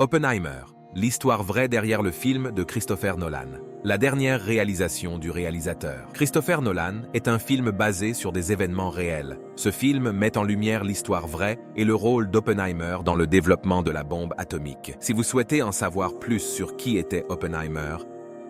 Oppenheimer, l'histoire vraie derrière le film de Christopher Nolan. La dernière réalisation du réalisateur. Christopher Nolan est un film basé sur des événements réels. Ce film met en lumière l'histoire vraie et le rôle d'Oppenheimer dans le développement de la bombe atomique. Si vous souhaitez en savoir plus sur qui était Oppenheimer,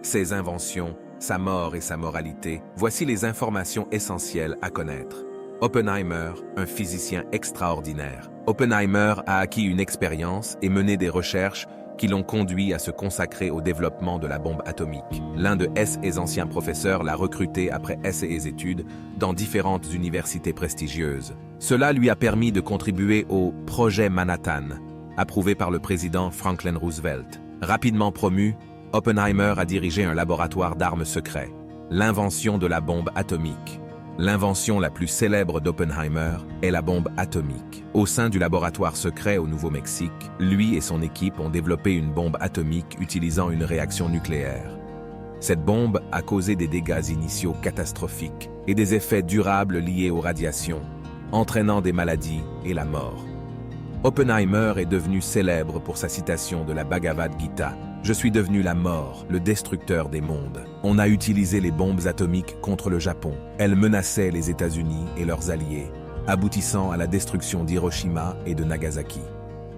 ses inventions, sa mort et sa moralité, voici les informations essentielles à connaître. Oppenheimer, un physicien extraordinaire. Oppenheimer a acquis une expérience et mené des recherches qui l'ont conduit à se consacrer au développement de la bombe atomique. L'un de ses anciens professeurs l'a recruté après ses études dans différentes universités prestigieuses. Cela lui a permis de contribuer au projet Manhattan, approuvé par le président Franklin Roosevelt. Rapidement promu, Oppenheimer a dirigé un laboratoire d'armes secret, l'invention de la bombe atomique. L'invention la plus célèbre d'Oppenheimer est la bombe atomique. Au sein du laboratoire secret au Nouveau-Mexique, lui et son équipe ont développé une bombe atomique utilisant une réaction nucléaire. Cette bombe a causé des dégâts initiaux catastrophiques et des effets durables liés aux radiations, entraînant des maladies et la mort. Oppenheimer est devenu célèbre pour sa citation de la Bhagavad Gita. « Je suis devenu la mort, le destructeur des mondes. » On a utilisé les bombes atomiques contre le Japon. Elles menaçaient les États-Unis et leurs alliés, aboutissant à la destruction d'Hiroshima et de Nagasaki.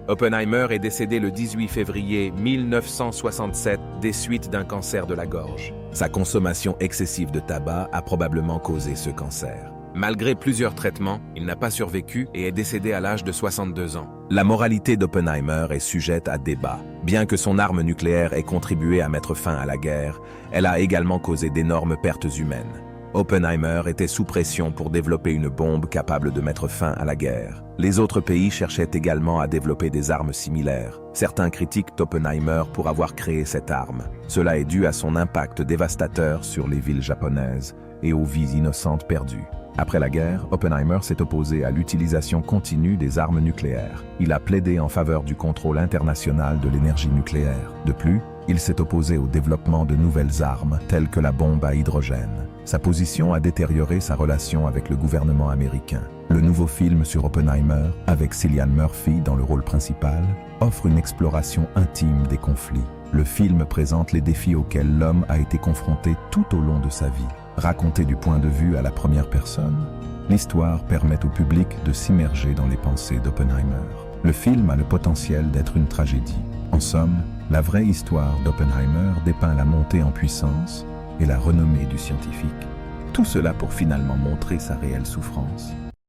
Oppenheimer est décédé le 18 février 1967 des suites d'un cancer de la gorge. Sa consommation excessive de tabac a probablement causé ce cancer. Malgré plusieurs traitements, il n'a pas survécu et est décédé à l'âge de 62 ans. La moralité d'Oppenheimer est sujette à débat. Bien que son arme nucléaire ait contribué à mettre fin à la guerre, elle a également causé d'énormes pertes humaines. Oppenheimer était sous pression pour développer une bombe capable de mettre fin à la guerre. Les autres pays cherchaient également à développer des armes similaires. Certains critiquent Oppenheimer pour avoir créé cette arme. Cela est dû à son impact dévastateur sur les villes japonaises et aux vies innocentes perdues. Après la guerre, Oppenheimer s'est opposé à l'utilisation continue des armes nucléaires. Il a plaidé en faveur du contrôle international de l'énergie nucléaire. De plus, il s'est opposé au développement de nouvelles armes, telles que la bombe à hydrogène. Sa position a détérioré sa relation avec le gouvernement américain. Le nouveau film sur Oppenheimer, avec Cillian Murphy dans le rôle principal, offre une exploration intime des conflits. Le film présente les défis auxquels l'homme a été confronté tout au long de sa vie. Raconté du point de vue à la première personne, l'histoire permet au public de s'immerger dans les pensées d'Oppenheimer. Le film a le potentiel d'être une tragédie. En somme, la vraie histoire d'Oppenheimer dépeint la montée en puissance et la renommée du scientifique. Tout cela pour finalement montrer sa réelle souffrance.